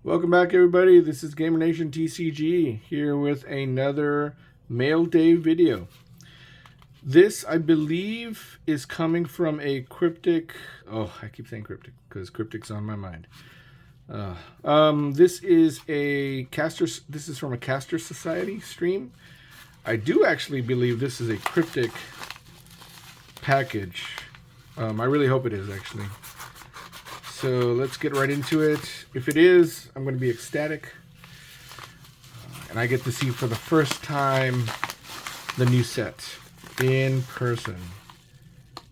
Welcome back, everybody. This is Gamer Nation TCG here with another Mail Day video. This, I believe, is coming from a Kryptik. Oh, I keep saying Kryptik because Kryptik's on my mind. This is a caster. This is from a Caster Society stream. I do actually believe this is a Kryptik package. I really hope it is, actually. So let's get right into it. If it is, I'm going to be ecstatic. And I get to see for the first time the new set in person.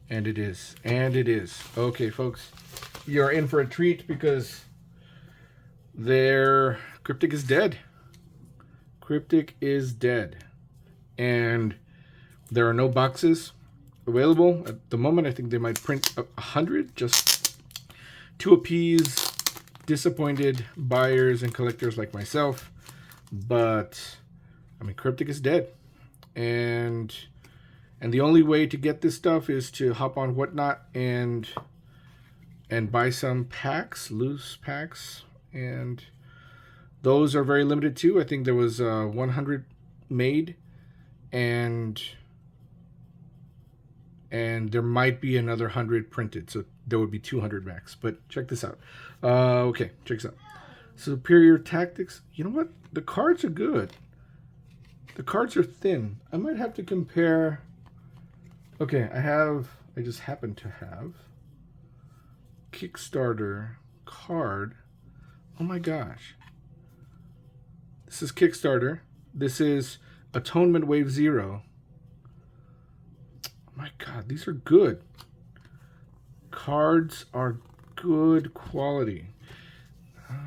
And it is. And it is. Okay, folks. You're in for a treat because their Kryptik is dead. Kryptik is dead. And there are no boxes available. At the moment, I think they might print 100 just to appease disappointed buyers and collectors like myself. But I mean, Kryptik is dead, and the only way to get this stuff is to hop on Whatnot and buy some packs, loose packs, and those are very limited too. I think there was 100 made, and there might be another 100 printed, so there would be 200 max. But check this out. Okay, check this out. Superior Tactics. You know what? The cards are good. The cards are thin. I might have to compare. Okay, I just happen to have Kickstarter card. Oh my gosh. This is Kickstarter. This is Atonement Wave 0. My God, these are good. Cards are good quality.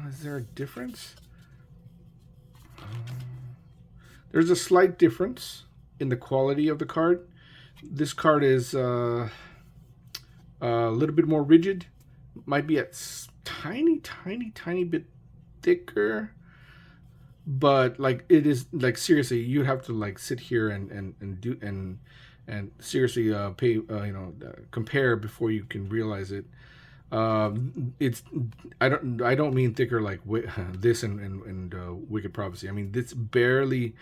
Is there a difference? There's a slight difference in the quality of the card. This card is a little bit more rigid. Might be a tiny bit thicker. But like it is, like, seriously, you have to like sit here and seriously compare before you can realize it. It's I don't mean thicker like this and Wicked Prophecy. I mean, this barely.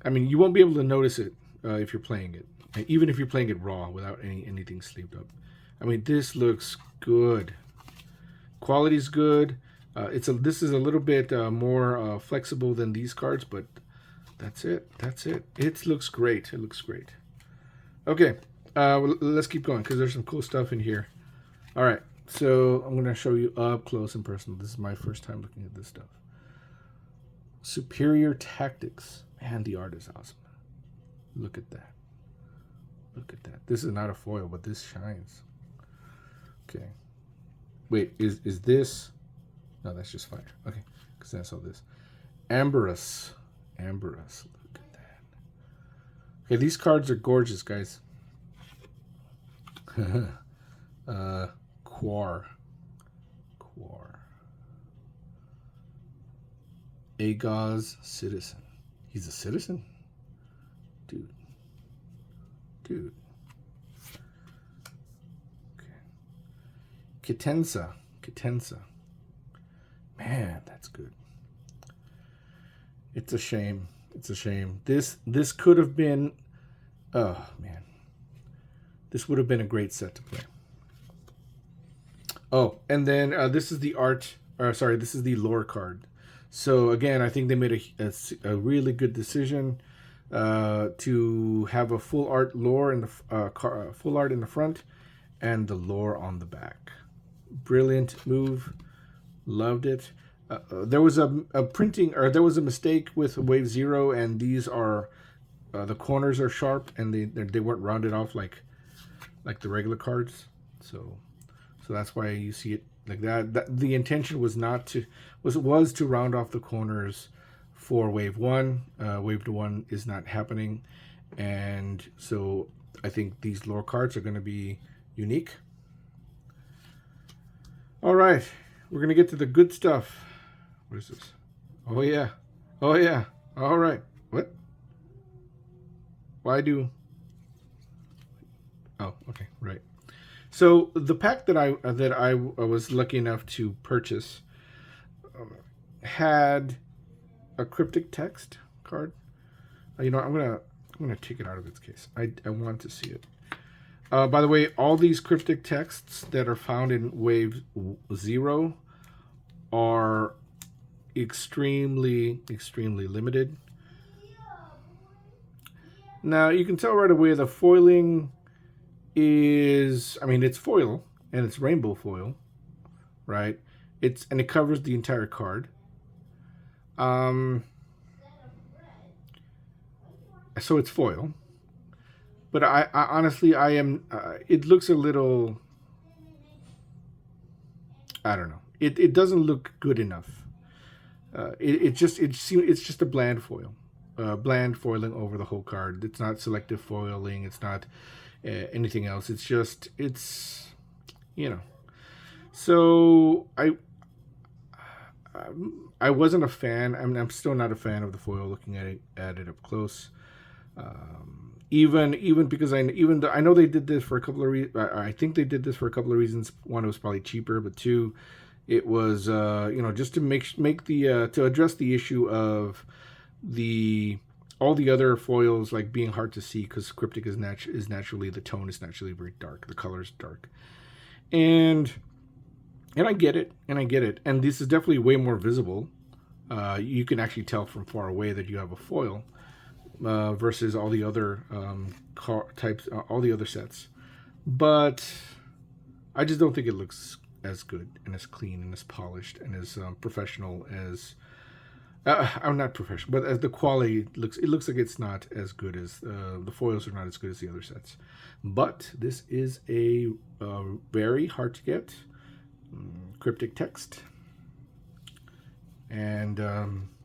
I mean, you won't be able to notice it if you're playing it, even if you're playing it raw without anything sleeved up. I mean, this looks good. Quality's good. This is a little bit more flexible than these cards, but that's it. That's it. It looks great. It looks great. Okay, let's keep going because there's some cool stuff in here. All right, so I'm going to show you up close and personal. This is my first time looking at this stuff. Superior Tactics. Man, the art is awesome. Look at that. Look at that. This is not a foil, but this shines. Okay. Wait, is this... No, that's just fire. Okay, because I saw this. Amberous. Amberous. Look at that. Okay, these cards are gorgeous, guys. Quar. Agaz Citizen. He's a citizen? Dude. Okay. Kitensa. Man, that's good. It's a shame. This could have been... Oh, man. This would have been a great set to play. Oh, and then this is the art... this is the lore card. So, again, I think they made a really good decision to have a full art lore in the full art in the front and the lore on the back. Brilliant move. Loved it. There was a printing, or there was a mistake with Wave 0, and these are the corners are sharp and they weren't rounded off like the regular cards. So that's why you see it like that. The intention was was to round off the corners for Wave 1. Wave 1 is not happening, and so I think these lore cards are going to be unique. All right, we're going to get to the good stuff. What is this? Oh yeah. All right. What? Why do... Oh, okay, right. So the pack that I was lucky enough to purchase had a cryptic text card. You know, I'm gonna take it out of its case. I want to see it. By the way, all these cryptic texts that are found in Wave 0 are extremely limited. Now, you can tell right away the foiling is, I mean, it's foil, and it's rainbow foil, right? And it covers the entire card. So it's foil. But I honestly, I am, it looks a little, I don't know. It doesn't look good enough. It's just a bland foil. Bland foiling over the whole card. It's not selective foiling. It's not anything else. It's you know. So I wasn't a fan. I'm still not a fan of the foil. Looking at it up close, even because I know they did this for a couple of reasons. I think they did this for a couple of reasons. One, it was probably cheaper, but two, it was just to make the to address the issue of all the other foils like being hard to see, because Kryptik is naturally, the tone is naturally very dark, the color is dark, and I get it, and this is definitely way more visible. You can actually tell from far away that you have a foil versus all the other types, all the other sets. But I just don't think it looks as good and as clean and as polished and as professional as I'm not professional, but as the quality looks, it looks like it's not as good as the foils are not as good as the other sets. But this is a very hard to get cryptic text, and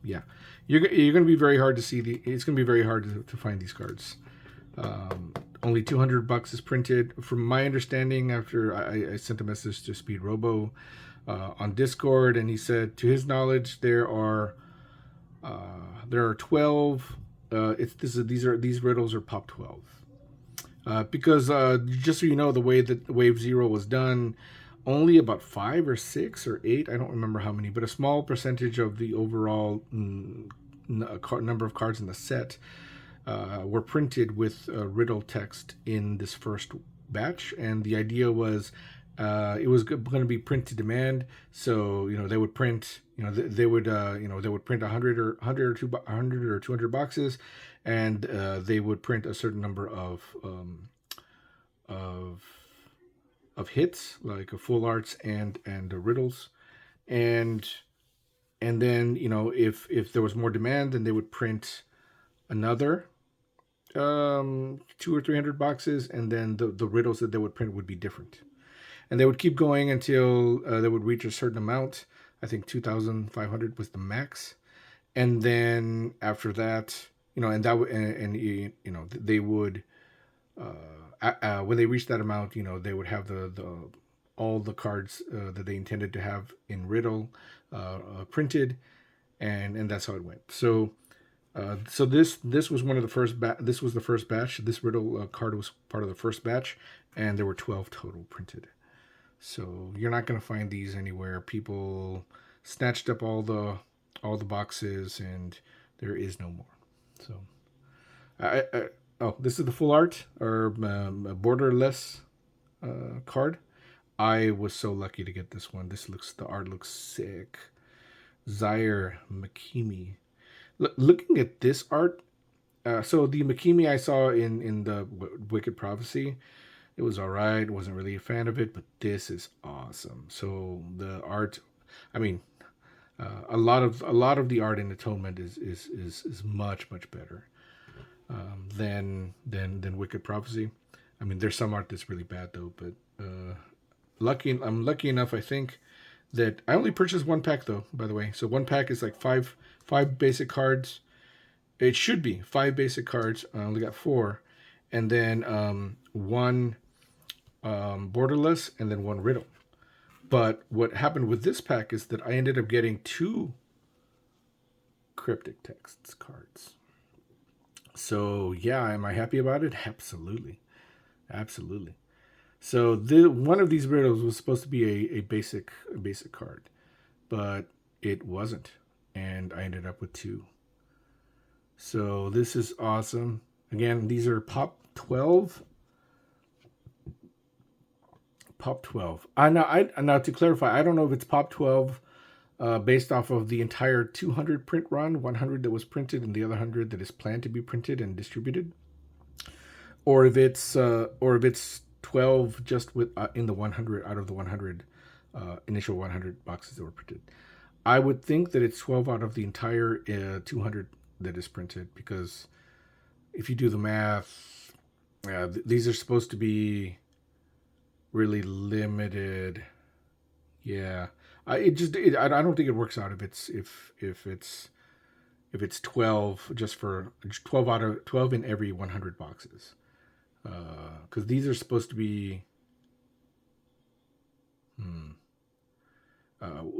yeah, you're going to be very hard to see it's going to be very hard to find these cards. Only $200 is printed, from my understanding. After I sent a message to Speed Robo on Discord, and he said, to his knowledge, there are 12. These riddles are pop 12. Because just so you know, the way that Wave 0 was done, only about 5 or 6 or 8, I don't remember how many, but a small percentage of the overall number of cards in the set were printed with riddle text in this first batch, and the idea was it was going to be print to demand. So they would print, they would print 100 or 200 boxes, and they would print a certain number of hits, like full arts and riddles, and then if there was more demand, then they would print another 200 or 300 boxes, and then the riddles that they would print would be different, and they would keep going until they would reach a certain amount. I think 2,500 was the max, and then after that, they would when they reached that amount, they would have all the cards that they intended to have in riddle printed, and that's how it went. So this was one of the first. This was the first batch. This riddle card was part of the first batch, and there were 12 total printed. So you're not going to find these anywhere. People snatched up all the boxes, and there is no more. So this is the full art or borderless card. I was so lucky to get this one. The art looks sick. Zaire Makimi. Looking at this art, so the Makimi I saw in the Wicked Prophecy, it was alright. Wasn't really a fan of it, but this is awesome. So the art, I mean, a lot of the art in Atonement is much better than Wicked Prophecy. I mean, there's some art that's really bad though, but I'm lucky enough, I think, that I only purchased one pack though, by the way. So one pack is like five basic cards. It should be 5 basic cards. I only got 4, and then one borderless, and then 1 riddle. But what happened with this pack is that I ended up getting 2 cryptic texts cards. So yeah, am I happy about it? Absolutely. So one of these riddles was supposed to be a basic card, but it wasn't, and I ended up with 2. So this is awesome. Again, these are Pop 12. Pop 12. Now to clarify, I don't know if it's Pop 12 based off of the entire 200 print run, 100 that was printed and the other 100 that is planned to be printed and distributed, or if it's 12 just with in the 100 out of the 100 initial 100 boxes that were printed. I would think that it's 12 out of the entire 200 that is printed, because if you do the math, these are supposed to be really limited. Yeah, I don't think it works out if it's 12 just for 12 out of 12 in every 100 boxes, because these are supposed to be.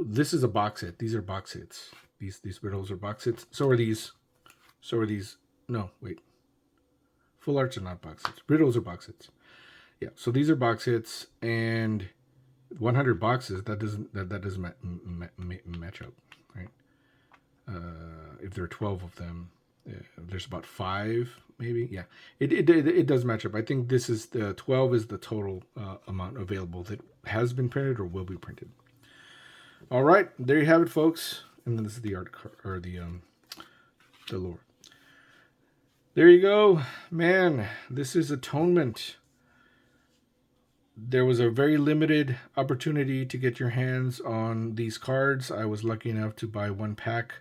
This is a box hit. These are box hits. These riddles are box hits. So are these. No, wait. Full arts are not box hits. Riddles are box hits. Yeah. So these are box hits, and 100 boxes, that doesn't match up, right? If there are 12 of them, there's about 5 maybe. Yeah, it does match up. I think this is the 12 is the total amount available that has been printed or will be printed. All right, there you have it, folks. And then this is the art card, or the lore. There you go, man. This is Atonement. There was a very limited opportunity to get your hands on these cards. I was lucky enough to buy 1 pack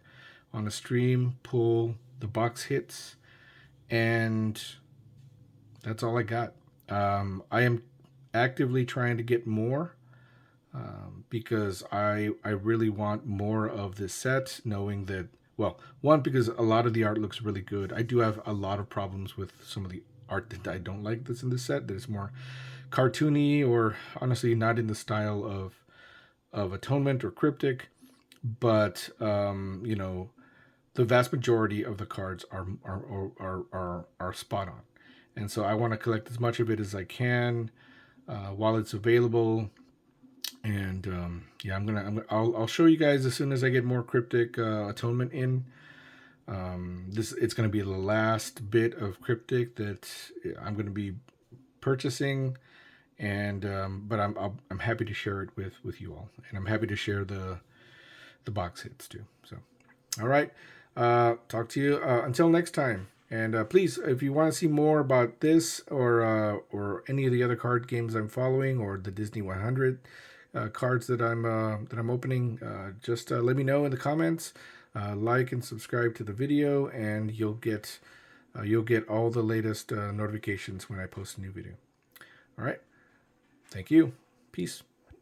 on a stream, pull the box hits, and that's all I got. I am actively trying to get more because I really want more of this set, knowing that, well, one, because a lot of the art looks really good. I do have a lot of problems with some of the art that I don't like that's in this set, that is more cartoony, or honestly not in the style of Atonement or Kryptik. But you know, the vast majority of the cards are spot on, and so I want to collect as much of it as I can while it's available. And yeah, I'll show you guys as soon as I get more Kryptik Atonement in. It's going to be the last bit of Kryptik that I'm going to be purchasing, and but I'm happy to share it with you all, and I'm happy to share the box hits too. So, all right, talk to you until next time. And please, if you want to see more about this or any of the other card games I'm following, or the Disney 100 cards that I'm opening, just let me know in the comments. Like and subscribe to the video, and you'll get all the latest notifications when I post a new video. All right. Thank you. Peace.